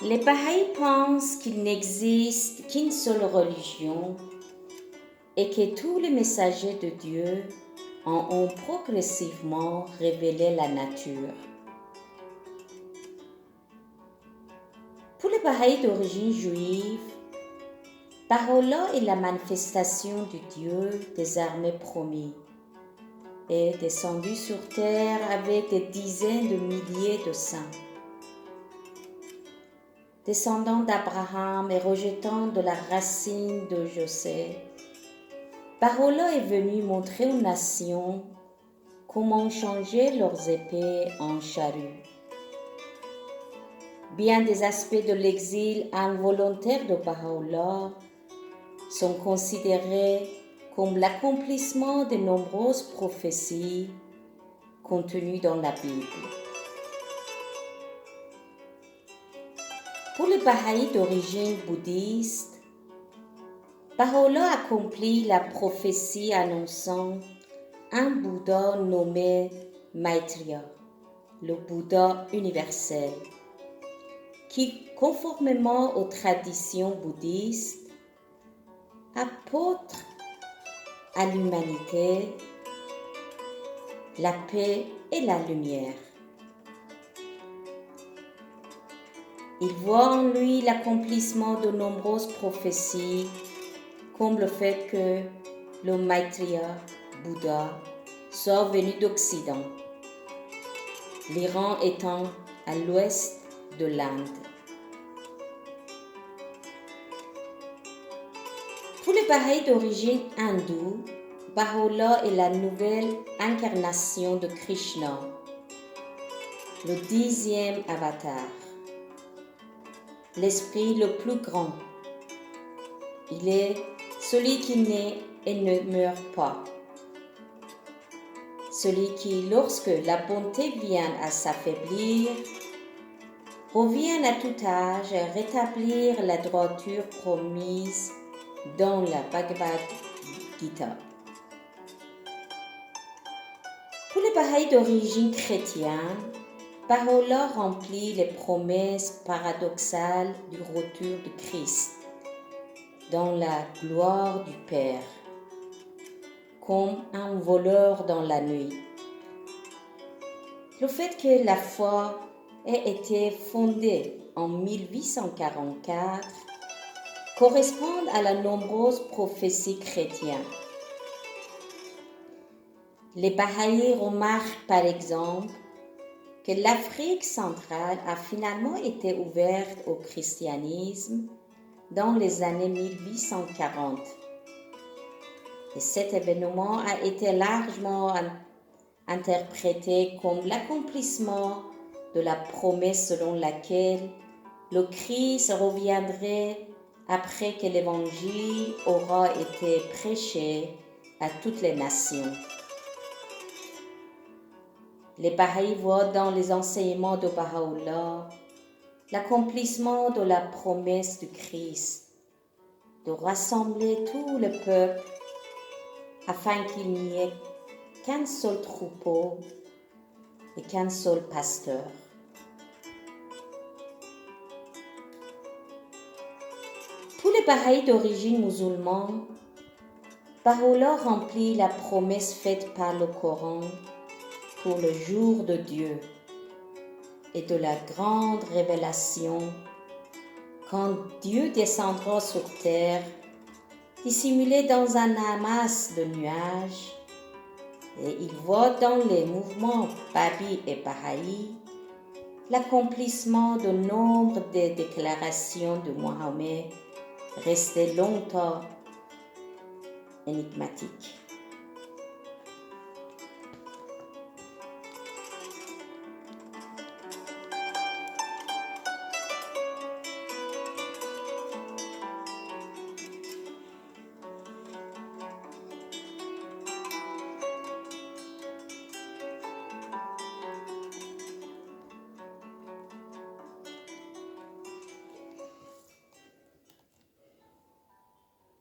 Les Baha'is pensent qu'il n'existe qu'une seule religion et que tous les messagers de Dieu en ont progressivement révélé la nature. Pour les Baha'is d'origine juive, Baha'u'llah est la manifestation du Dieu désormais promis et descendu sur terre avec des dizaines de milliers de saints. Descendant d'Abraham et rejetant de la racine de Joseph, Baha'u'llah est venu montrer aux nations comment changer leurs épées en charrues. Bien des aspects de l'exil involontaire de Baha'u'llah sont considérés comme l'accomplissement de nombreuses prophéties contenues dans la Bible. Pour les Baha'is d'origine bouddhiste, Baha'u'llah accomplit la prophétie annonçant un Bouddha nommé Maitreya, le Bouddha universel, qui, conformément aux traditions bouddhistes, apporte à l'humanité la paix et la lumière. Il voit en lui l'accomplissement de nombreuses prophéties, comme le fait que le Maitreya Bouddha soit venu d'Occident, l'Iran étant à l'ouest de l'Inde. Pour les Baha'is d'origine hindoue, Baha'u'llah est la nouvelle incarnation de Krishna, le 10e avatar, l'esprit le plus grand. Il est celui qui naît et ne meurt pas, celui qui, lorsque la bonté vient à s'affaiblir, revient à tout âge à rétablir la droiture promise dans la Bhagavad Gita. Pour les Baha'is d'origine chrétienne, Baha'u'llah remplit les promesses paradoxales du retour de Christ dans la gloire du Père, comme un voleur dans la nuit. Le fait que la foi ait été fondée en 1844 correspond à la nombreuse prophétie chrétienne. Les Baha'is remarquent par exemple que l'Afrique centrale a finalement été ouverte au christianisme dans les années 1840. Et cet événement a été largement interprété comme l'accomplissement de la promesse selon laquelle le Christ reviendrait après que l'Évangile aura été prêché à toutes les nations. Les Baha'is voient dans les enseignements de Baha'u'llah l'accomplissement de la promesse du Christ de rassembler tout le peuple afin qu'il n'y ait qu'un seul troupeau et qu'un seul pasteur. Pour les Baha'is d'origine musulmane, Baha'u'llah remplit la promesse faite par le Coran pour le jour de Dieu et de la grande révélation quand Dieu descendra sur terre, dissimulé dans un amas de nuages, et il voit dans les mouvements Babi et Baha'i l'accomplissement de nombre de déclarations de Mohammed restées longtemps énigmatiques.